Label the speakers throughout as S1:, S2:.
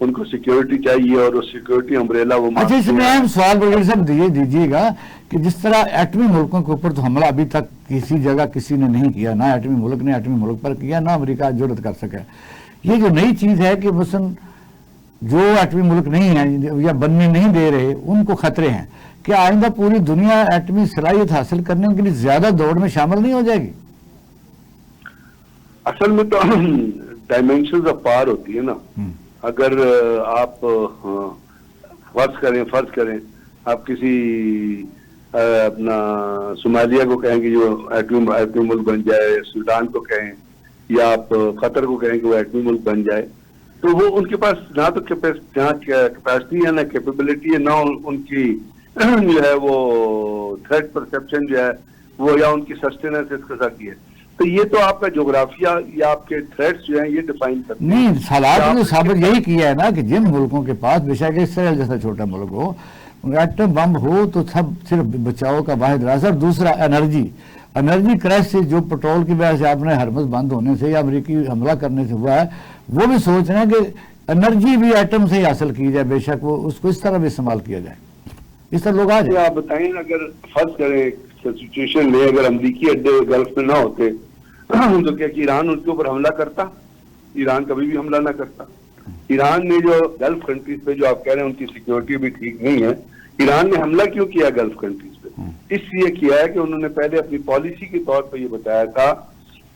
S1: ان کو سیکیورٹی چاہیے اور وہ سیکیورٹی امبریلا وہ
S2: اچھا اس میں اہم سوال بلگیر صاحب دیجیے گا کہ جس طرح ایٹمی ملکوں کے اوپر تو حملہ ابھی تک کسی جگہ کسی نے نہیں کیا، نہ ایٹمی ملک نے ایٹمی ملک پر کیا، نہ امریکہ جرأت کر سکا. یہ جو نئی چیز ہے کہ مثلا جو ایٹمی ملک نہیں ہیں یا بننے نہیں دے رہے ان کو خطرے ہیں، کیا آئندہ پوری دنیا ایٹمی صلاحیت حاصل کرنے کے لیے زیادہ دوڑ میں شامل نہیں ہو جائے گی؟
S1: اصل میں تو ڈائمینشنز آف پاور ہوتی ہے نا. اگر آپ فرض کریں آپ کسی اپنا صومالیہ کو کہیں کہ جو ایٹمی ملک بن جائے، سوڈان کو کہیں یا آپ قطر کو کہیں کہ وہ ایٹمی ملک بن جائے، تو وہ ان کے پاس نہ تو کیپیسٹی ہے، نہ کیپیبلٹی ہے، نہ ان کی جو ہے وہ تھریٹ پرسپشن جو ہے وہ یا ان کی سسٹیننس اس قسم کی ہے. تو یہ تو آپ کا جغرافیہ یا آپ کے تھریٹس جو ہیں یہ ڈیفائن کرتے ہیں.
S2: نہیں، حالات نے ثابت یہی کیا ہے نا کہ جن ملکوں کے پاس بے شک اسرائیل جیسا چھوٹا ملک ہو، ایٹم بم ہو تو سب صرف بچاؤ کا واحد راستہ. دوسرا انرجی کرائسس جو پٹرول کی وجہ سے آپ نے ہرمز بند ہونے سے یا امریکی حملہ کرنے سے ہوا ہے، وہ بھی سوچ رہے ہیں کہ انرجی بھی ایٹم سے ہی حاصل کی جائے، بے شک وہ اس کو اس طرح بھی استعمال کیا جائے. اس طرح لوگ آ جائیں.
S1: آپ بتائیں اگر فرض کریں سچویشن میں اگر امریکی اڈے گلف میں نہ ہوتے تو کیا کہ ایران ان کے اوپر حملہ کرتا؟ ایران کبھی بھی حملہ نہ کرتا. ایران نے جو گلف کنٹریز پہ جو آپ کہہ رہے ہیں ان کی سیکیورٹی بھی ٹھیک نہیں ہے، ایران نے حملہ کیوں کیا گلف کنٹریز پہ؟ اس لیے کیا ہے کہ انہوں نے پہلے اپنی پالیسی کے طور پہ یہ بتایا تھا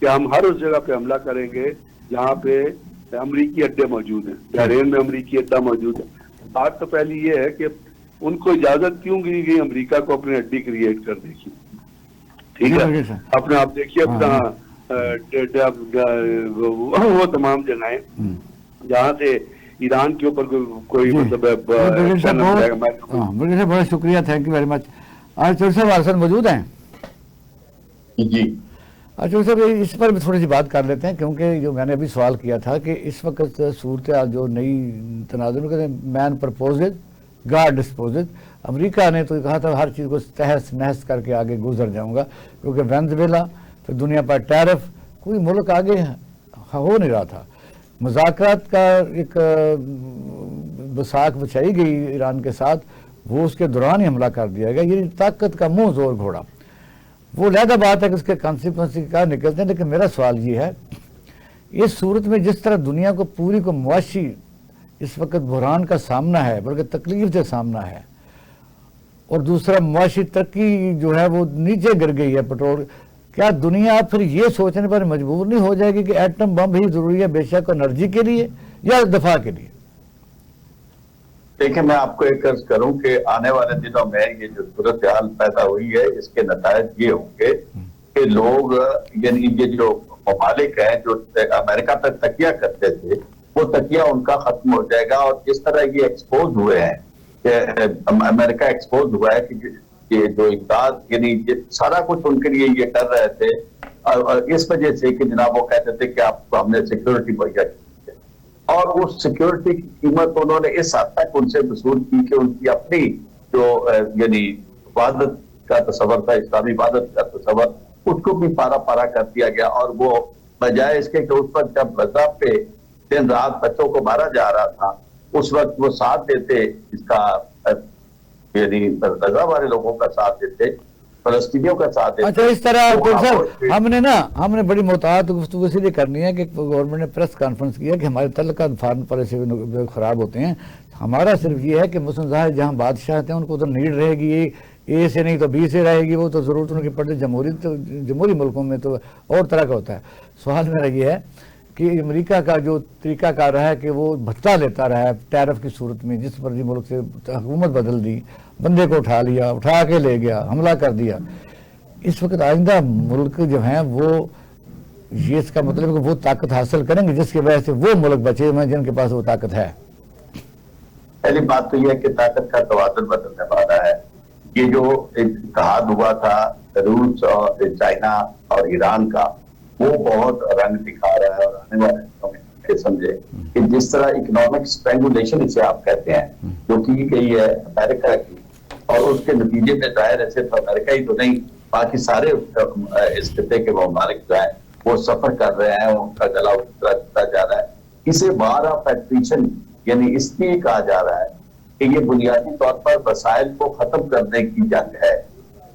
S1: کہ ہم ہر اس جگہ پہ حملہ کریں گے جہاں پہ امریکی اڈے موجود ہیں. بحرین میں امریکی اڈا موجود ہے. بات تو پہلی یہ ہے کہ ان کو اجازت کیوں دی گئی امریکہ کو اپنے اڈے کریٹ کرنے کی؟ ٹھیک ہے، اپنے آپ دیکھیے اپنا وہ تمام جگہیں جہاں سے ایران کے اوپر کوئی مطلب
S2: بہت شکریہ، تھینک یو ویری مچ. آج چور صاحب آسن موجود ہیں؟
S3: جی
S2: چور صاحب اس پر بھی تھوڑی سی بات کر لیتے ہیں، کیونکہ جو میں نے ابھی سوال کیا تھا کہ اس وقت صورتحال جو نئی تناظر کہتے ہیں مین پرپوزڈ گاڈ ڈسپوزڈ. امریکہ نے تو کہا تھا ہر چیز کو تہس نہس کر کے آگے گزر جاؤں گا، کیونکہ وینزویلا پھر دنیا پر ٹیرف، کوئی ملک آگے ہو نہیں رہا تھا. مذاکرات کا ایک بساک بچائی گئی ایران کے ساتھ، وہ اس کے دوران ہی حملہ کر دیا گیا. یہ طاقت کا منہ زور گھوڑا، وہ علیحدہ بات ہے کہ اس کے کانسیکوینس کیا نکلتے ہیں. لیکن میرا سوال یہ ہے، اس صورت میں جس طرح دنیا کو پوری کو معاشی اس وقت بحران کا سامنا ہے، بلکہ تکلیف سے سامنا ہے، اور دوسرا معاشی ترقی جو ہے وہ نیچے گر گئی ہے پیٹرول، کیا دنیا پھر یہ سوچنے پر مجبور نہیں ہو جائے گی کہ ایٹم بم ہی ضروری ہے بے شک انرجی کے لیے یا دفاع کے لیے؟
S3: دیکھیں، میں آپ کو ایک عرض کروں کہ آنے والے دنوں میں یہ جو صورتحال پیدا ہوئی ہے اس کے نتائج یہ ہوں گے کہ لوگ یعنی یہ جو ممالک ہیں جو امریکہ پہ تکیہ کرتے تھے وہ تکیہ ان کا ختم ہو جائے گا. اور جس طرح یہ ایکسپوز ہوئے ہیں کہ امریکہ ایکسپوز ہوا ہے کہ یہ جو امداد یعنی سارا کچھ ان کے لیے یہ کر رہے تھے اور اس وجہ سے کہ جناب وہ کہتے تھے کہ آپ کو ہم نے سیکیورٹی مہیا کی ہے، اور اس سیکیورٹی کی قیمت انہوں نے اس حد تک ان سے وصول کی کہ ان کی اپنی جو یعنی عبادت کا تصور تھا، اسلامی عبادت کا تصور، اس کو بھی پارا پارا کر دیا گیا. اور وہ بجائے اس کے کہ اس پر جب غزہ پہ دن رات بچوں کو مارا جا رہا تھا اس وقت وہ ساتھ دیتے اس کا یعنی غزہ والے لوگوں کا ساتھ دیتے، فلسطینیوں کا ساتھ دیتے.
S2: اچھا اس طرح سر ہم نے بڑی محتاط گفتگو اس لیے کرنی ہے کہ گورنمنٹ نے پریس کانفرنس کیا کہ ہمارے تعلقات فارن پالیسی خراب ہوتے ہیں. ہمارا صرف یہ ہے کہ مسلم ظاہر جہاں بادشاہ ہیں ان کو تو نیڈ رہے گی، اے سے نہیں تو بی سے رہے گی، وہ تو ضرورت ان کی پڑتی. جمہوری ملکوں میں تو اور طرح کا ہوتا ہے. سوال میرا یہ ہے کہ امریکہ کا جو طریقہ کار رہا ہے کہ وہ بھتہ لیتا رہا ہے ٹیرف کی صورت میں، جس مرضی ملک سے حکومت بدل دی، بندے کو اٹھا لیا، اٹھا کے لے گیا، حملہ کر دیا. اس وقت آئندہ ملک جو ہیں وہ یہ اس کا مطلب ہے کہ وہ طاقت حاصل کریں گے جس کی وجہ سے وہ ملک بچے ہوئے ہیں جن کے پاس وہ طاقت ہے.
S3: پہلی بات تو یہ ہے کہ طاقت کا توازن بدلنے والا ہے. یہ جو اتحاد ہوا تھا روس اور چائنا اور ایران کا، وہ بہت رنگ دکھا رہا ہے. اور آنے والے دنوں میں سمجھے کہ جس طرح اکنامک اسٹرینگولیشن اسے آپ کہتے ہیں جو کی گئی ہے امریکہ کی، اور اس کے نتیجے میں ظاہر ہے صرف امریکہ ہی تو نہیں باقی سارے اس خطے کے ممالک جو ہیں وہ سفر کر رہے ہیں، ان کا گلا اترتا جا رہا ہے. اسے وار آف ایٹریشن یعنی اس لیے کہا جا رہا ہے کہ یہ بنیادی طور پر وسائل کو ختم کرنے کی جنگ ہے.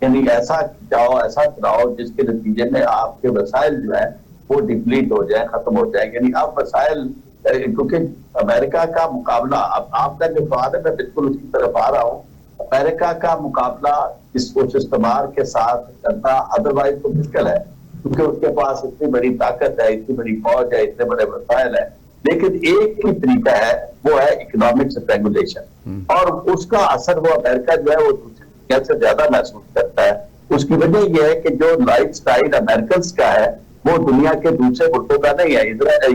S3: یعنی ایسا جاؤ ایسا کراؤ جس کے نتیجے میں آپ کے وسائل جو ہیں وہ ڈپلیٹ ہو جائیں, ختم ہو جائیں. یعنی اب وسائل, کیونکہ امریکہ کا مقابلہ, اب آپ کا جو سوال ہے میں بالکل اس کی طرف آ رہا ہوں, امریکہ کا مقابلہ اس کو استعمار کے ساتھ کرنا ادروائز تو مشکل ہے, کیونکہ اس کے پاس اتنی بڑی طاقت ہے, اتنی بڑی فوج ہے, اتنے بڑے وسائل ہیں. لیکن ایک ہی طریقہ ہے, وہ ہے اکنامکس ریگولیشن, اور اس کا اثر وہ امریکہ جو ہے وہ دوسری دنیا سے زیادہ محسوس کرتا ہے. اس کی وجہ یہ ہے کہ جو لائف سٹائل امریکنز کا ہے وہ دنیا کے دوسرے ملکوں کا نہیں ہے.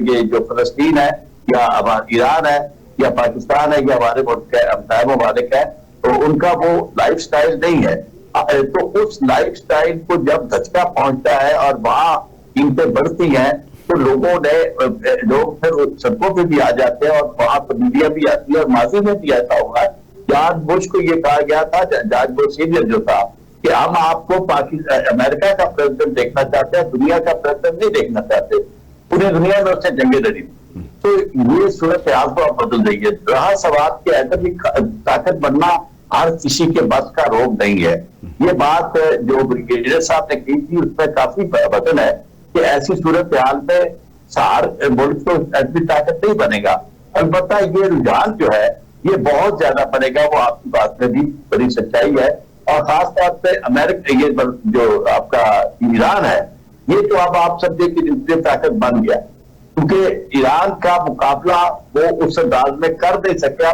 S3: یہ جو فلسطین ہے یا ایران ہے یا پاکستان ہے یا ہمارے ملک ہے, ہمسائے ممالک ہے, تو ان کا وہ لائف سٹائل نہیں ہے. تو اس لائف سٹائل کو جب دھچکا پہنچتا ہے اور وہاں قیمتیں بڑھتی ہیں تو لوگ پھر سڑکوں پہ بھی آ جاتے ہیں, اور وہاں تبدیلیاں بھی آتی ہیں. اور ماضی میں بھی ایسا ہوگا. جارج بش کو یہ کہا گیا تھا, جارج بش سینئر جو تھا, کہ ہم آپ کو امریکہ کا پریزیڈنٹ دیکھنا چاہتے ہیں, دنیا کا پریزیڈنٹ نہیں دیکھنا چاہتے. پوری دنیا میں اس سے جنگیں لڑی. تو یہ صورتحال تو اب بدل رہی ہے. رہا سوال کہ ایٹمی طاقت بننا ہر کسی کے بس کا روگ نہیں ہے. یہ بات جو بریگیڈیئر صاحب نے کی تھی اس میں کافی وزن ہے کہ ایسی صورتحال میں سار ملک تو ایٹمی طاقت نہیں بنے گا. البتہ یہ رجحان جو ہے یہ بہت زیادہ بنے گا, وہ آپ کی بات میں بھی بڑی سچائی ہے. اور خاص طور پہ امریکہ, یہ جو آپ کا ایران ہے, یہ تو اب آپ سمجھے کہ نیوکلیئر طاقت بن گیا, کیونکہ ایران کا مقابلہ وہ اس انداز میں کر نہیں سکا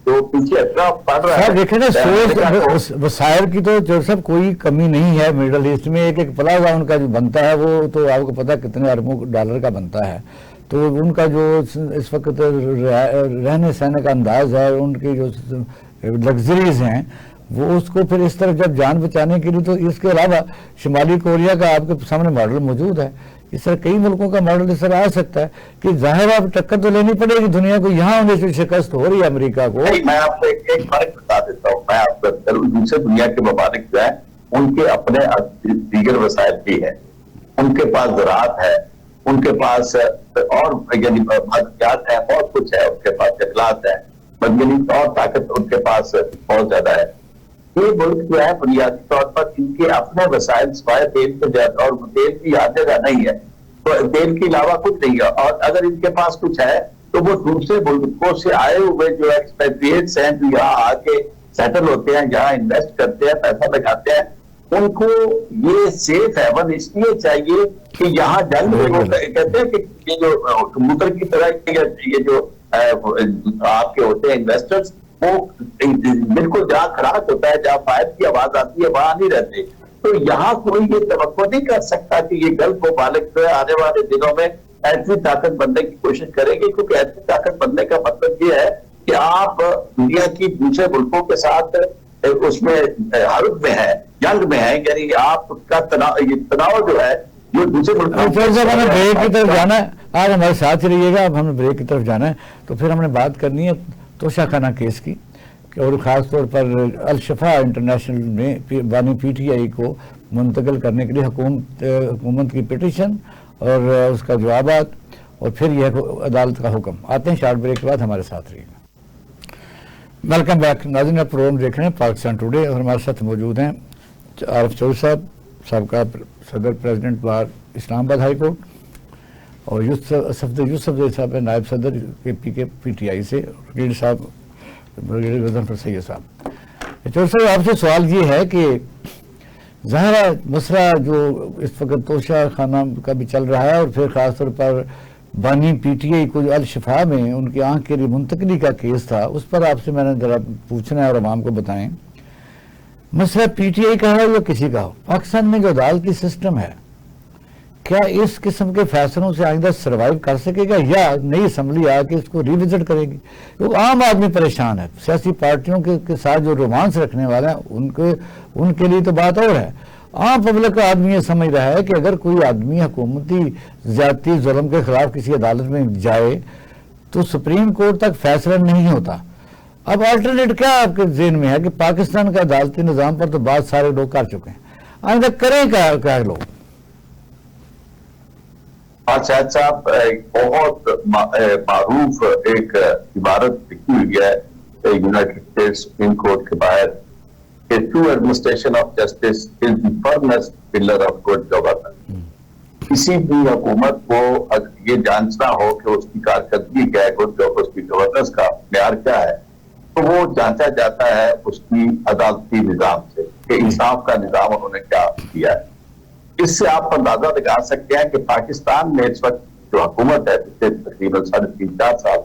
S3: جو پیچھے اتنا پڑ رہا ہے.
S2: دیکھیں نا, سورس وسائل کی تو جو سب کوئی کمی نہیں ہے. مڈل ایسٹ میں ایک پلازا ان کا جو بنتا ہے وہ تو آپ کو پتا کتنے اربوں ڈالر کا بنتا ہے. تو ان کا جو اس وقت رہنے سہنے کا انداز ہے, ان کی جو لگژریز ہیں, وہ اس کو پھر اس طرف جب جان بچانے کے لیے, تو اس کے علاوہ شمالی کوریا کا آپ کے سامنے ماڈل موجود ہے. اس طرح کئی ملکوں کا ماڈل اس طرح آ سکتا ہے کہ ظاہر آپ ٹکر تو لینی پڑے گی دنیا کو. یہاں ہونے سے شکست ہو رہی ہے امریکہ کو.
S3: میں آپ کو ایک فرق بتا دیتا ہوں. میں آپ کو دوسرے دنیا کے ممالک جو ہیں ان کے اپنے دیگر وسائل بھی ہیں. ان کے پاس زراعت ہے, ان کے پاس اور یعنی مادیات ہے, بہت کچھ ہے. ان کے پاس جنگلات ہیں, یعنی اور طاقت ان کے پاس بہت زیادہ ہے. یہ ملک جو ہے بنیادی طور پر ان کے اپنے وسائل سوائے تیل سے زیادہ, اور تیل کی ہر جگہ نہیں ہے, تو تیل کے علاوہ کچھ نہیں ہے. اور اگر ان کے پاس کچھ ہے تو وہ دوسرے ملکوں سے آئے ہوئے جو ایکسپیٹریٹس ہیں, جو یہاں آ کے سیٹل ہوتے ہیں, یہاں انویسٹ کرتے ہیں, پیسہ لگاتے ہیں, ان کو یہ سیف ہیون اس لیے چاہیے کہ یہاں جنگ کہتے ہیں کہ یہ جو کبوتر کی طرح یہ جو آپ کے ہوتے ہیں انویسٹرز, وہ بالکل جہاں کھڑاک ہوتا ہے, جہاں فائر کی آواز آتی ہے, وہاں نہیں رہتے. تو یہاں کوئی یہ توقع نہیں کر سکتا کہ یہ گلف ممالک جو ہے آنے والے دنوں میں ایسی طاقت بننے کی کوشش کریں گے, کیونکہ ایسی طاقت بننے کا مطلب یہ ہے کہ آپ دنیا کی دوسرے ملکوں کے ساتھ اس میں حرب میں ہے, جنگ میں ہے. یعنی آپ کا تناؤ جو ہے یہ دوسرے ملکوں
S2: ہمیں بریک کی طرف جانا ہے. آج ہمارے ساتھ ہی رہیے گا. اب ہمیں بریک کی طرف جانا ہے, تو پھر ہم نے بات کرنی ہے توشہ خانہ کیس کی, اور خاص طور پر الشفا انٹرنیشنل میں بانی پی ٹی آئی کو منتقل کرنے کے لیے حکومت کی پٹیشن اور اس کا جوابات, اور پھر یہ عدالت کا حکم. آتے ہیں شارٹ بریک کے بعد, ہمارے ساتھ رہیے گا. ویلکم بیک ناظرین, آپ پروگرام دیکھ رہے ہیں پاکستان ٹوڈے, اور ہمارے ساتھ موجود ہیں عارف چودھری صاحب, سابقہ صدر پریزیڈنٹ بار اسلام آباد ہائی کورٹ, اور یوسف زئی صاحب ہے نائب صدر پی ٹی آئی سے, وکیل صاحب غضنفر سید صاحب. چودھری صاحب, آپ سے سوال یہ ہے کہ ظاہر مسئلہ جو اس وقت توشہ خانہ کا بھی چل رہا ہے, اور پھر خاص طور پر بانی پی ٹی آئی کو جو الشفا میں ان کی آنکھ کے لیے منتقلی کا کیس تھا, اس پر آپ سے میں نے ذرا پوچھنا ہے اور عوام کو بتائیں. مسئلہ پی ٹی آئی کا ہو یا کسی کا ہو, پاکستان میں جو عدالتی سسٹم ہے کیا اس قسم کے فیصلوں سے آئندہ سروائیو کر سکے گا, یا نئی اسمبلی آ کے اس کو ریوزٹ کرے گی؟ کیونکہ عام آدمی پریشان ہے. سیاسی پارٹیوں کے ساتھ جو رومانس رکھنے والے ہیں ان کے لیے تو بات اور ہے. عام پبلک کا آدمی یہ سمجھ رہا ہے کہ اگر کوئی آدمی حکومتی زیادتی ظلم کے خلاف کسی عدالت میں جائے تو سپریم کورٹ تک فیصلہ نہیں ہوتا. اب آلٹرنیٹ کیا آپ کے ذہن میں ہے کہ پاکستان کا عدالتی نظام پر تو بات سارے لوگ کر چکے ہیں, آئندہ کریں کیا لوگ؟
S3: اور شاہد صاحب ایک بہت معروف ایک عبارت لکھی ہوئی ہے یونائٹڈ اسٹیٹس سپریم کورٹ کے باہر کہ true administration of justice is the first pillar of good governance. کسی بھی حکومت کو یہ جانچنا ہو کہ اس کی کارکردگی کیا ہے، گڈ اس کی گورننس کا معیار کیا ہے، تو وہ جانچا جاتا ہے اس کی عدالتی نظام سے کہ انصاف کا نظام انہوں نے کیا کیا ہے. اس سے آپ اندازہ لگا سکتے ہیں کہ پاکستان میں اس وقت جو حکومت ہے پچھلے تقریباً 3.5-4 سال،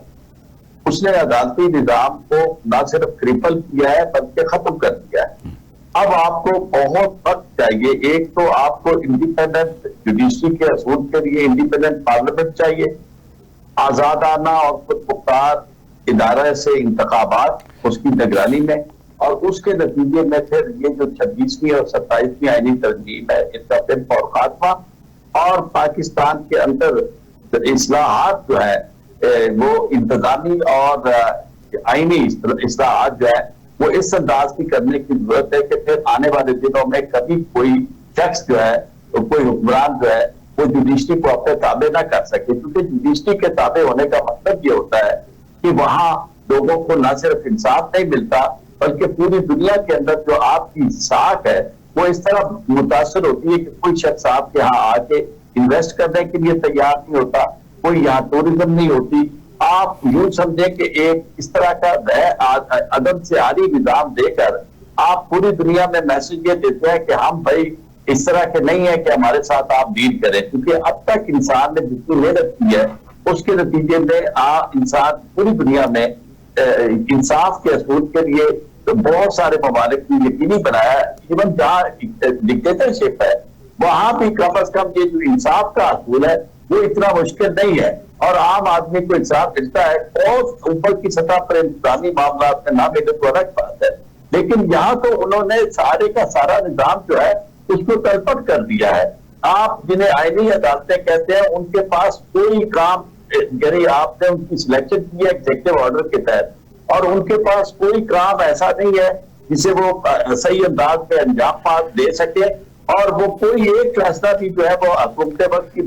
S3: اس نے عدالتی نظام کو نہ صرف کرپل کیا ہے بلکہ ختم کر دیا ہے. اب آپ کو بہت وقت چاہیے. ایک تو آپ کو انڈیپینڈنٹ جوڈیشری کے اصول کے لیے انڈیپینڈنٹ پارلیمنٹ چاہیے، آزادانہ اور خود مختار ادارہ سے انتخابات اس کی نگرانی میں، اور اس کے نتیجے میں پھر یہ جو 26ویں اور 27ویں آئینی ترمیم ہے اس کا پھر فور خاتمہ، اور پاکستان کے اندر اصلاحات جو ہے وہ انتظامی اور آئینی اصلاحات جو ہے وہ اس انداز کی کرنے کی ضرورت ہے کہ پھر آنے والے دنوں میں کبھی کوئی شخص جو ہے، کوئی حکمران جو ہے وہ جوڈیشری کو اپنے تابع نہ کر سکے. کیونکہ جوڈیشری کے تابع ہونے کا مطلب یہ ہوتا ہے کہ وہاں لوگوں کو نہ صرف انصاف نہیں ملتا بلکہ پوری دنیا کے اندر جو آپ کی ساکھ ہے وہ اس طرح متاثر ہوتی ہے کہ کوئی شخص آپ کے ہاں آ کے انویسٹ کرنے کے لیے تیار نہیں ہوتا، کوئی یہاں ٹورزم نہیں ہوتی. آپ یوں سمجھیں کہ ایک اس طرح کا عدم سے عاری نظام دے کر آپ پوری دنیا میں میسج یہ دیتے ہیں کہ ہم بھائی اس طرح کے نہیں ہے کہ ہمارے ساتھ آپ ڈیل کریں. کیونکہ اب تک انسان نے جتنی محنت کی ہے اس کے نتیجے میں انسان پوری دنیا میں انصاف کے اصول کے لیے بہت سارے ممالک کی یقینی بنایا ہے. ایون جہاں ڈکٹیٹرشپ ہے وہاں بھی کم از کم یہ جو انصاف کا اصول ہے وہ اتنا مشکل نہیں ہے اور عام آدمی کو انصاف ملتا ہے. بہت اوپر کی سطح پر انتظامی معاملات میں نہ ملے تو الگ بات ہے، لیکن یہاں تو انہوں نے سارے کا سارا نظام جو ہے اس کو تلپٹ کر دیا ہے. آپ جنہیں آئینی عدالتیں کہتے ہیں ان کے پاس کوئی کام، یعنی آپ نے ان کی سلیکشن کی ہے ایگزیکٹو آرڈر کے تحت، اور ان کے پاس کوئی کام ایسا نہیں ہے جسے وہ صحیح انداز میں انجام دے سکے، اور وہ کوئی ایک فیصلہ بھی جو ہے وہ حکومت وقت کی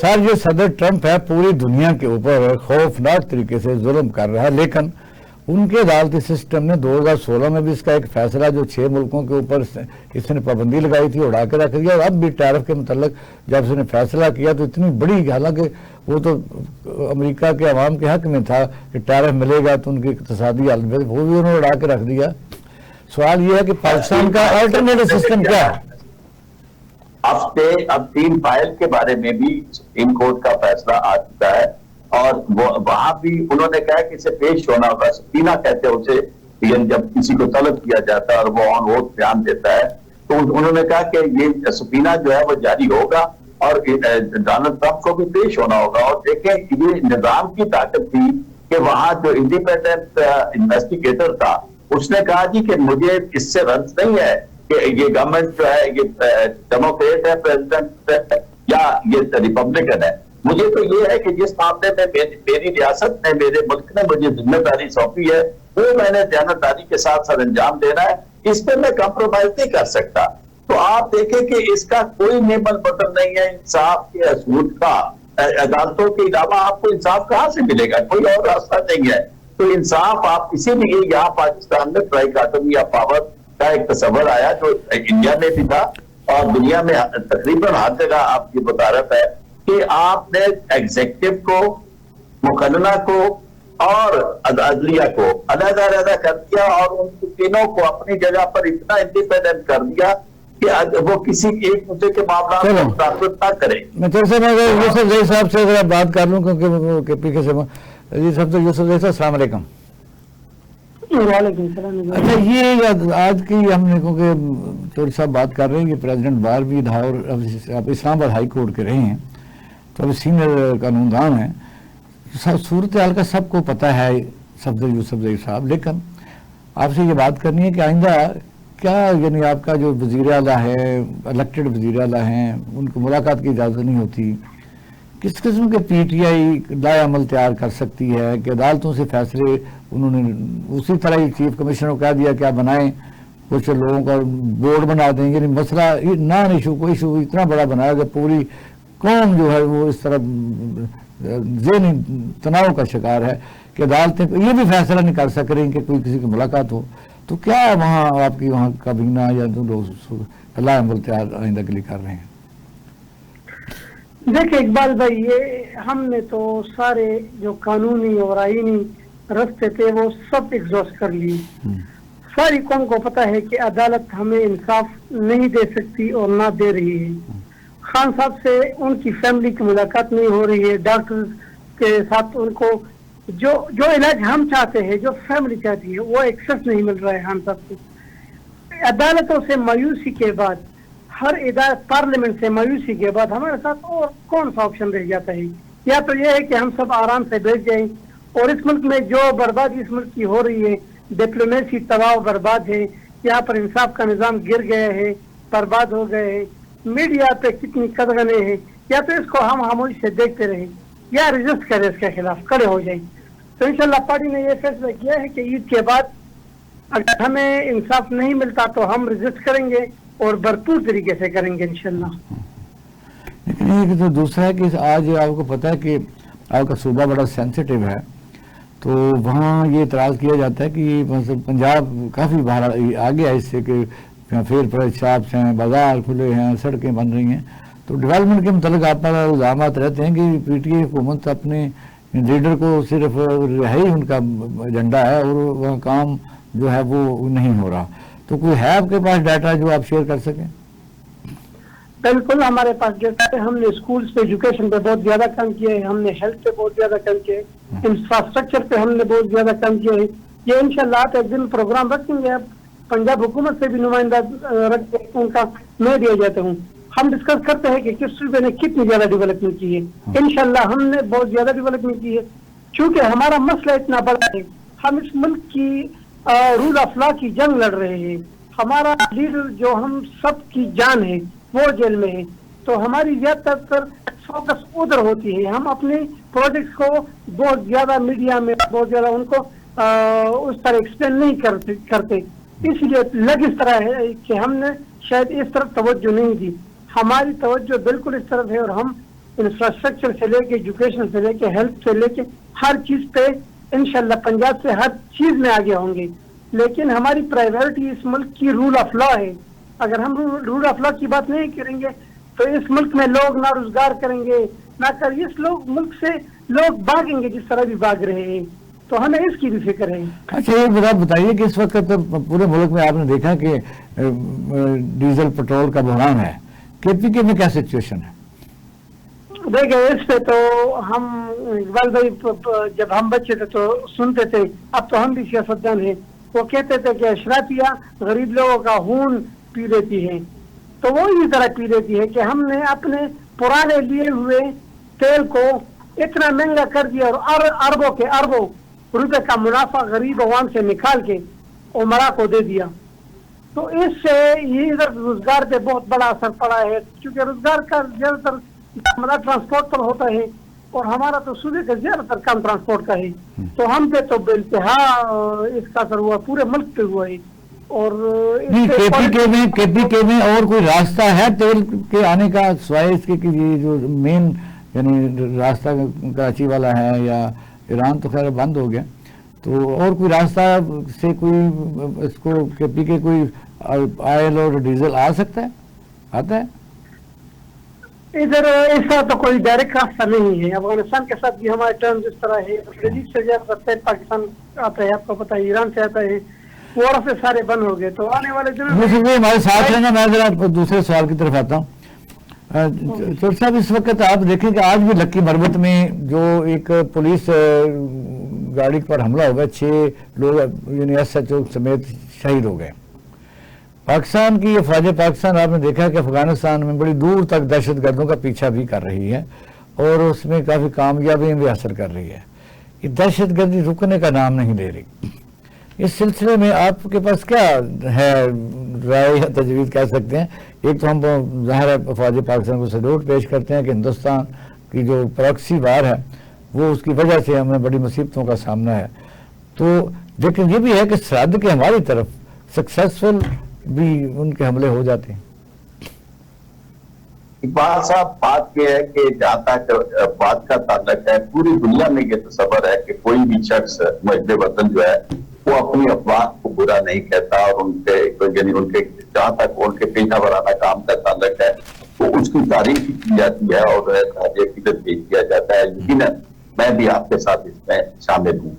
S2: سر جو صدر ٹرمپ ہے پوری دنیا کے اوپر خوفناک طریقے سے ظلم کر رہا ہے، لیکن ان کے عدالتی سسٹم نے 2016 میں بھی اس کا ایک فیصلہ جو 6 ملکوں کے اوپر اس نے پابندی لگائی تھی اڑا کے رکھ دیا، اور اب بھی ٹیرف کے متعلق جب اس نے فیصلہ کیا تو اتنی بڑی، حالانکہ وہ تو امریکہ کے عوام کے حق میں تھا کہ ٹیرف ملے گا تو ان کی اقتصادی حالت میں، وہ بھی انہوں نے اڑا کے رکھ دیا. سوال یہ ہے کہ پاکستان کا الٹرنیٹو سسٹم کیا ہے؟
S3: اب 3 فائل کے بارے میں بھی سپریم کورٹ کا فیصلہ آ چکا ہے، اور وہاں بھی انہوں نے کہا کہ اسے پیش ہونا ہوگا. سبینہ کہتے ہیں اسے، جب کسی کو طلب کیا جاتا ہے اور وہ آن ووٹ بیان دیتا ہے تو انہوں نے کہا کہ یہ سبینہ جو ہے وہ جاری ہوگا اور ڈونلڈ ٹرمپ کو بھی پیش ہونا ہوگا. اور دیکھیں یہ نظام کی طاقت تھی کہ وہاں جو انڈیپینڈنٹ انویسٹیگیٹر تھا اس نے کہا جی کہ مجھے اس سے رنج نہیں ہے کہ یہ گورنمنٹ جو ہے یہ ڈیموکریٹ ہے پریزیڈنٹ یا یہ ریپبلکن ہے. مجھے تو یہ ہے کہ جس معاملے میں میری ریاست نے، میرے ملک نے مجھے ذمہ داری سونپی ہے وہ میں نے دیانتداری کے ساتھ سر انجام دینا ہے، اس پہ میں کمپرومائز نہیں کر سکتا. تو آپ دیکھیں کہ اس کا کوئی نعمت بدل نہیں ہے انصاف کے اصول کا. عدالتوں کے علاوہ آپ کو انصاف کہاں سے ملے گا؟ کوئی اور راستہ نہیں ہے. تو انصاف آپ اسی لیے یہاں پاکستان میں ٹرائیکاٹمی آف پاور کا ایک تصور آیا جو انڈیا میں بھی تھا اور دنیا میں تقریباً ہر جگہ آپ کی بطارت ہے کہ آپ نے ایگزیکٹو کو، مقننہ کو اور عدلیہ کو علیحدہ کر دیا اور ان تینوں کو اپنی جگہ پر اتنا انڈیپینڈنٹ کر دیا کہ وہ کسی ایک دوسرے کے معاملات کو مداخلت نہ کرے.
S2: میں یوسف زئی صاحب سے ذرا بات کر لوں کیونکہ پی کے سے جی صاحب تو یوسف زئی صاحب السلام علیکم.
S4: وعلیکم السلام.
S2: اچھا یہ آج کی ہم نے کیونکہ تھوڑی صاحب بات کر رہے ہیں کہ پریزیڈنٹ بار بھی لاہور اسلام آباد ہائی کورٹ کے رہے ہیں تو اب سینئر قانون دان ہیں، صورتحال کا سب کو پتہ ہے صفدر یوسف زئی صاحب، لیکن آپ سے یہ بات کرنی ہے کہ آئندہ کیا، یعنی آپ کا جو وزیر اعلیٰ ہے، الیکٹڈ وزیر اعلیٰ ہیں، ان کو ملاقات کی اجازت نہیں ہوتی، کس قسم کے پی ٹی آئی لائے عمل تیار کر سکتی ہے کہ عدالتوں سے فیصلے انہوں نے اسی طرح ہی چیف کمشنر کو کہہ دیا کیا بنائیں، کچھ لوگوں کا بورڈ بنا دیں، یعنی مسئلہ نان ایشو کو ایشو اتنا بڑا بنایا کہ پوری قوم جو ہے وہ اس طرح ذہنی تناؤ کا شکار ہے کہ عدالتیں یہ بھی فیصلہ نہیں کر سک رہی کہ کوئی کسی کی ملاقات ہو. تو کیا وہاں آپ کی وہاں کابینہ یا لوگ اللہ عمل آئندہ کے لیے کر رہے ہیں؟
S4: دیکھیں اقبال بھائی، یہ ہم نے تو سارے جو قانونی اور آئینی رستے تھے وہ سب ایگزاسٹ کر لیے. ساری قوم کو پتہ ہے کہ عدالت ہمیں انصاف نہیں دے سکتی اور نہ دے رہی ہے. خان صاحب سے ان کی فیملی کی ملاقات نہیں ہو رہی ہے، ڈاکٹر کے ساتھ ان کو جو علاج ہم چاہتے ہیں، جو فیملی چاہتی ہے، وہ ایکسیس نہیں مل رہا ہے خان صاحب کو. عدالتوں سے مایوسی کے بعد، ہر ادارہ پارلیمنٹ سے مایوسی کے بعد ہمارے ساتھ اور کون سا آپشن رہ جاتا ہے؟ یا تو یہ ہے کہ ہم سب آرام سے بیٹھ جائیں، اور اس ملک میں جو بربادی اس ملک کی ہو رہی ہے، ڈپلومیسی تباہ و برباد ہے، یہاں پر انصاف کا نظام گر گیا ہے، برباد ہو گئے ہے، میڈیا پہ کتنی قدغنیں ہیں، یا تو اس کو ہم خاموشی سے دیکھتے رہیں یا رجسٹ کریں، اس کے خلاف کھڑے ہو جائیں. تو انشاءاللہ پارٹی نے یہ فیصلہ کیا ہے کہ عید کے بعد اگر ہمیں انصاف نہیں ملتا تو ہم رجسٹ کریں گے اور بھرپور طریقے سے کریں گے انشاءاللہ.
S2: لیکن ایک تو دوسرا ہے کہ آج آپ کو پتہ ہے کہ آپ کا صوبہ بڑا سینسٹیو ہے، تو وہاں یہ اعتراض کیا جاتا ہے کہ پنجاب کافی باہر آگے ہے اس سے کہ پھر پڑے شاپس ہیں، بازار کھلے ہیں، سڑکیں بن رہی ہیں. تو ڈیولپمنٹ کے متعلق آپ پر الزامات رہتے ہیں کہ پی ٹی آئی حکومت اپنے لیڈر کو صرف رہائی ان کا ایجنڈا ہے اور وہ کام جو ہے وہ نہیں ہو رہا. تو کوئی ہے آپ کے پاس ڈیٹا جو آپ شیئر کر سکیں؟
S4: بالکل ہمارے پاس ڈیٹا ہے. ہم نے اسکولز پہ ایجوکیشن پہ بہت زیادہ کام کیا ہے، ہم نے ہیلتھ پہ بہت زیادہ کام کیا ہے، انفراسٹرکچر پہ ہم نے بہت زیادہ کام کیا ہے. یہ انشاءاللہ آپ ایک دن پروگرام رکھیں گے، پنجاب حکومت سے بھی نمائندہ رکھ کے ان کا میں دیا جاتا ہوں. ہم ڈسکس کرتے ہیں کہ کس صوبے نے کتنی زیادہ ڈیولپمنٹ کی ہے. انشاءاللہ ہم نے بہت زیادہ ڈیولپمنٹ کی ہے، چونکہ ہمارا مسئلہ اتنا بڑا ہے. ہم اس ملک کی رول آف لا کی جنگ لڑ رہے ہیں. ہمارا لیڈر جو ہم سب کی جان ہے وہ جیل میں ہے، تو ہماری زیادہ تر فوکس ادھر ہوتی ہے. ہم اپنے پروجیکٹس کو بہت زیادہ میڈیا میں بہت زیادہ ان کو اس طرح ایکسپلین نہیں کرتے. اس لیے لگ اس طرح ہے کہ ہم نے شاید اس طرف توجہ نہیں دی. ہماری توجہ بالکل اس طرف ہے، اور ہم انفراسٹرکچر سے لے کے ایجوکیشن سے لے کے ہیلتھ سے لے کے ہر چیز پہ انشاءاللہ پنجاب سے ہر چیز میں آگے ہوں گے. لیکن ہماری پرائیورٹی اس ملک کی رول آف لا ہے. اگر ہم رول آف لا کی بات نہیں کریں گے تو اس ملک میں لوگ نہ روزگار کریں گے، نہ کر اس ملک سے لوگ بھاگیں گے جس طرح بھی بھاگ رہے ہیں. تو ہمیں اس کی بھی فکر ہے.
S2: اچھا یہ بات بتائیے کہ اس وقت پورے ملک میں آپ نے دیکھا کہ ڈیزل پٹرول کا بحران ہے، کے پی کے میں کیا سچویشن ہے؟
S4: دیکھیں اس پہ تو ہم اقبال بھائی جب ہم بچے تھے تو سنتے تھے، اب تو ہم بھی سیاستدان ہیں. وہ کہتے تھے کہ اشرافیہ غریب لوگوں کا خون پی لیتی ہے، تو وہ اسی طرح پی لیتی ہے کہ ہم نے اپنے پرانے لیے ہوئے تیل کو اتنا مہنگا کر دیا اور اربوں کے اربوں روپے کا منافع غریب عوام سے نکال کے عمرا کو دے دیا. تو اس سے یہ ادھر روزگار پہ بہت بڑا اثر پڑا ہے، کیونکہ روزگار کا زیادہ تر ٹرانسپورٹ پر ہوتا ہے اور ہمارا تو صوبے کا زیادہ تر کام ٹرانسپورٹ کا ہے. تو ہم پہ تو بے انتہا اس کا اثر ہوا، پورے ملک پہ ہوا ہے. اور
S2: کے پی کے میں اور کوئی راستہ ہے تیل کے آنے کا سوائے اس کے کہ یہ جو مین یعنی راستہ کراچی والا ہے یا ایران تو خیر بند ہو گیا، تو اور کوئی راستہ سے کوئی اس کو کے پی کے کوئی آئل اور ڈیزل آ سکتا ہے، آتا ہے؟
S4: ادھر ایسا تو کوئی ڈائریکٹ راستہ نہیں ہے. افغانستان کے ساتھ بھی ہمارے ٹرمز اس طرح ہے، جدید سے زیادہ تیل پاکستان آتا ہے، آپ کو پتا ہے ایران سے آتا ہے، وہ راستے سارے بند ہو گئے. تو آنے والے دنوں میں
S2: ہمارے ساتھ رہنا. میں ذرا دوسرے سوال کی طرف آتا ہوں. چور صاحب اس وقت آپ دیکھیں کہ آج بھی لکی مربت میں جو ایک پولیس گاڑی پر حملہ ہو گیا، 6 لوگ یعنی ایس ایچ او سمیت شہید ہو گئے. پاکستان کی افواج پاکستان آپ نے دیکھا کہ افغانستان میں بڑی دور تک دہشت گردوں کا پیچھا بھی کر رہی ہے اور اس میں کافی کامیابیاں بھی حاصل کر رہی ہے. یہ دہشت گردی رکنے کا نام نہیں لے رہی. اس سلسلے میں آپ کے پاس کیا ہے رائے یا تجویز کہہ سکتے ہیں؟ ایک تو ہم ظاہر افواج پاکستان کو سلوٹ پیش کرتے ہیں کہ ہندوستان کی جو پراکسی وار ہے وہ اس کی وجہ سے ہمیں بڑی مصیبتوں کا سامنا ہے. تو لیکن یہ بھی ہے کہ سرحد کے ہماری طرف سکسیسفل بھی ان کے حملے ہو جاتے ہیں.
S3: اقبال صاحب بات یہ ہے کہ جہاں تک بات کا تعلق ہے پوری دنیا میں یہ تصور ہے کہ کوئی بھی شخص محب وطن جو ہے وہ اپنی افواہ کو برا نہیں کہتا اور ان کے یعنی ان کے جہاں تک ان کے پیشہ ورانہ کام کا تعلق ہے تو اس کی تعریف کی جاتی ہے اور عقیدت پیش کیا جاتا ہے. یقیناً میں بھی آپ کے ساتھ اس میں شامل ہوں.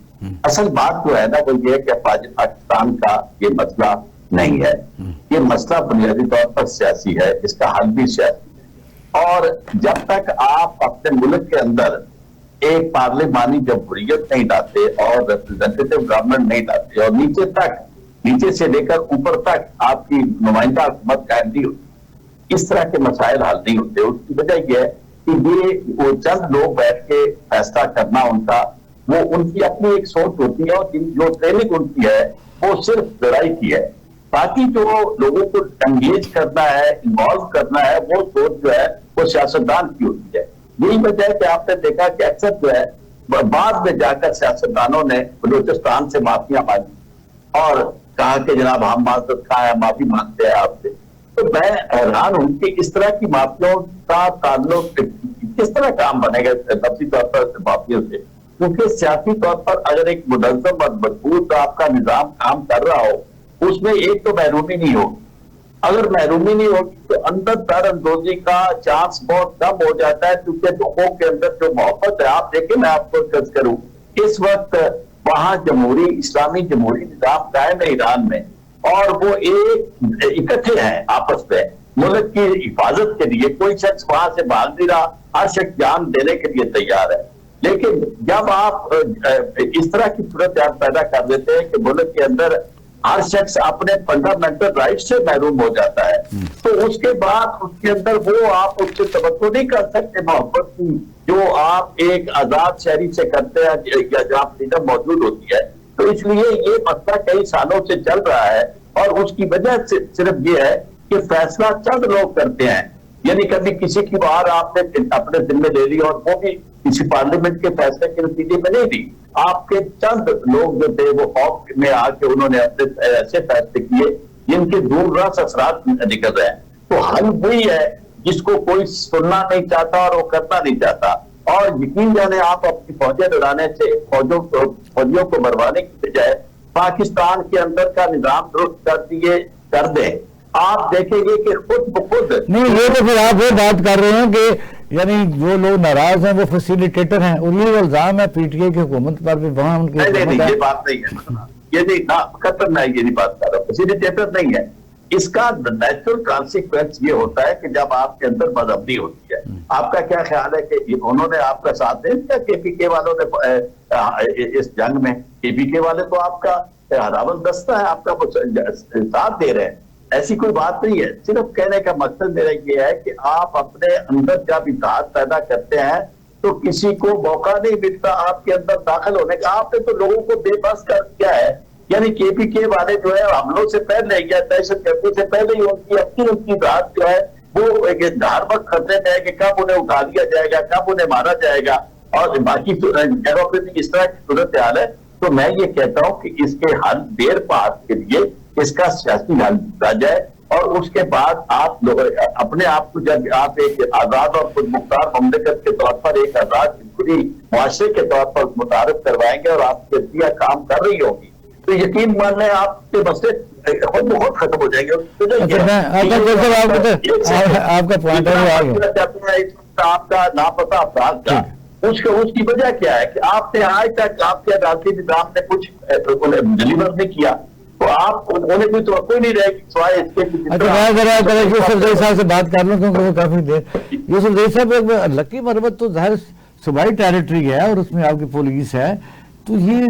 S3: اصل بات جو ہے نا وہ یہ ہے کہ پاکستان کا یہ مسئلہ نہیں ہے, یہ مسئلہ بنیادی طور پر سیاسی ہے, اس کا حل بھی سیاسی ہے. اور جب تک آپ اپنے ملک کے اندر ایک پارلیمانی جمہوریت نہیں لاتے اور ریپرزینٹیٹو گورنمنٹ نہیں لاتے اور نیچے سے لے کر اوپر تک آپ کی نمائندہ حکومت قائم نہیں ہوتی, اس طرح کے مسائل حل نہیں ہوتے. اس کی وجہ یہ ہے کہ یہ وہ چند لوگ بیٹھ کے فیصلہ کرنا ان کا وہ ان کی اپنی ایک سوچ ہوتی ہے اور جو ٹریننگ ان کی ہے وہ صرف لڑائی کی ہے. باقی جو لوگوں کو انگیج کرنا ہے, انوالو کرنا ہے, وہ سوچ جو ہے وہ سیاستدان کی ہوتی ہے. یہی وجہ ہے کہ آپ نے دیکھا کہ اکثر جو ہے بعد میں جا کر سیاستدانوں نے بلوچستان سے معافیاں مانگی اور کہا کہ جناب ہم معذرت خواہ ہیں, معافی مانگتے ہیں آپ سے. تو میں حیران ہوں کہ اس طرح کی معافیوں کا تعلق کس طرح کام بنے گا نفسی طور پر معافیوں سے, کیونکہ سیاسی طور پر اگر ایک منظم اور مضبوط آپ کا نظام کام کر رہا ہو اس میں ایک تو محرومی نہیں ہوگی. اگر محرومی نہیں ہوگی تو اندر در اندوزی کا چانس بہت کم ہو جاتا ہے, کیونکہ لوگوں کے اندر جو محبت ہے, آپ دیکھیں میں آپ کو عرض کروں اس وقت وہاں اسلامی جمہوری نظام قائم ہے ایران میں اور وہ ایک اکٹھے ہیں آپس میں ملک کی حفاظت کے لیے. کوئی شخص وہاں سے بھاگ نہیں رہا, ہر شخص جان دینے کے لیے تیار ہے. لیکن جب آپ اس طرح کی صورتحال پیدا کر دیتے ہیں کہ ملک کے اندر ہر شخص اپنے فنڈامنٹل رائٹ سے محروم ہو جاتا ہے تو اس کے بعد اس کے اندر وہ آپ اس سے توقع نہیں کر سکتے محبت کی جو آپ ایک آزاد شہری سے کرتے ہیں یا جہاں فریڈم موجود ہوتی ہے. تو اس لیے یہ مسئلہ کئی سالوں سے چل رہا ہے اور اس کی وجہ صرف یہ ہے کہ فیصلہ چند لوگ کرتے ہیں. یعنی کبھی کسی کی بار آپ نے اپنے ذمہ لے لی اور وہ بھی کسی پارلیمنٹ کے فیصلے کے نتیجے میں نہیں دی. آپ کے چند لوگ جو تھے وہ خوف میں آ کے انہوں نے اپنے ایسے فیصلے کیے جن کے دور راست اثرات نکل رہے ہیں. تو حل وہی ہے جس کو کوئی سننا نہیں چاہتا اور وہ کرنا نہیں چاہتا. اور یقین جانے آپ اپنی فوجیں لڑانے سے فوجیوں کو مروانے کی بجائے پاکستان کے اندر کا نظام درست کر دیں, آپ دیکھیں گے کہ خود بخود
S2: نہیں. یہ تو پھر آپ وہ بات کر رہے ہیں کہ یعنی جو لوگ ناراض ہیں وہ فیسیلیٹیٹر ہیں, اور یہ الزام ہے پی ٹی آئی کی حکومت پر بھی وہاں ان کی
S3: نہیں یہ بات نہیں ہے, یہ نہیں خطر میں یہ نہیں بات کر رہا, فیسیلیٹیٹر نہیں ہے. اس کا نیچرل کانسیکوینس یہ ہوتا ہے کہ جب آپ کے اندر بدامنی ہوتی ہے. آپ کا کیا خیال ہے کہ انہوں نے آپ کا ساتھ دے دیا کے پی کے والوں نے اس جنگ میں؟ کے پی کے والے تو آپ کا ہراول دستہ ہے, آپ کا ساتھ دے رہے ہیں. ایسی کوئی بات نہیں ہے. صرف کہنے کا مقصد میرا یہ ہے کہ آپ اپنے اندر جب اتحاد پیدا کرتے ہیں تو کسی کو موقع نہیں ملتا آپ کے اندر داخل ہونے کا. آپ نے تو لوگوں کو بے بس کر دیا ہے. یعنی کے پی کے والے جو ہے حملوں سے پہلے یا دہشت گردی سے پہلے ہی ان کی ذات جو ہے وہ ایک ہر وقت خطرے میں ہے کہ کب انہیں اٹھا دیا جائے گا, کب انہیں مارا جائے گا, اور باقی جگہوں پہ بھی اس طرح کی صورتحال ہے. تو میں یہ کہتا ہوں کہ اس کے حل دیر پاس کے لیے اس کا سیاسی حل نکالا جائے اور اس کے بعد آپ لوگ اپنے آپ کو جب آپ ایک آزاد اور خود مختار مملکت کے طور پر ایک آزاد جمہوری معاشرے کے طور پر متعارف کروائیں گے اور آپ کی عدلیہ کام کر رہی ہوگی تو یقین مان لیں آپ کے مسئلے خود بہت ختم ہو جائیں گے.
S2: آپ کا پوائنٹ
S3: آپ کا لاپتہ افراد کا اس کی وجہ کیا ہے کہ آپ نے آج تک آپ کے عدالتی نظام نے کچھ ڈلیور نہیں کیا تو آپ انہیں کوئی توقع نہیں رہے گی سوائے اس کے.
S2: یوسف زئی صاحب سے بات کر لوں کیونکہ وہ کافی دیر. یوسف زئی صاحب لکی مربت تو ظاہر صوبائی ٹیریٹری ہے اور اس میں آپ کی پولیس ہے, تو یہ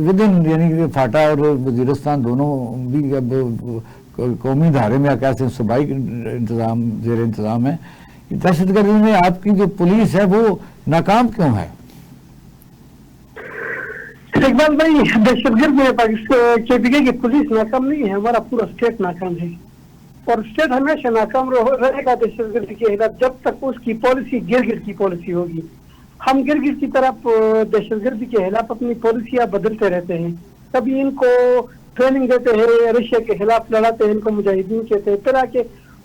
S2: ودن یعنی فاٹا اور وزیرستان دونوں بھی اب قومی دھارے میں کیسے صوبائی انتظام زیر انتظام ہے. دہشت گردی میں آپ کی جو پولیس ہے وہ ناکام کیوں ہے؟
S4: اقبال بھائی, دہشت گرد میں کے پی کے کی پولیس ناکام نہیں ہے, ہمارا پورا اسٹیٹ ناکام ہے اور اسٹیٹ ہمیشہ ناکام رہے گا دہشت گردی کے خلاف جب تک اس کی پالیسی گرگٹ کی پالیسی ہوگی. ہم گرگٹ کی طرف دہشت گردی کے خلاف اپنی پالیسیاں بدلتے رہتے ہیں. کبھی ان کو ٹریننگ دیتے ہیں, رشیا کے خلاف لڑاتے ہیں, ان کو مجاہدین کہتے ہیں, پھر آ کے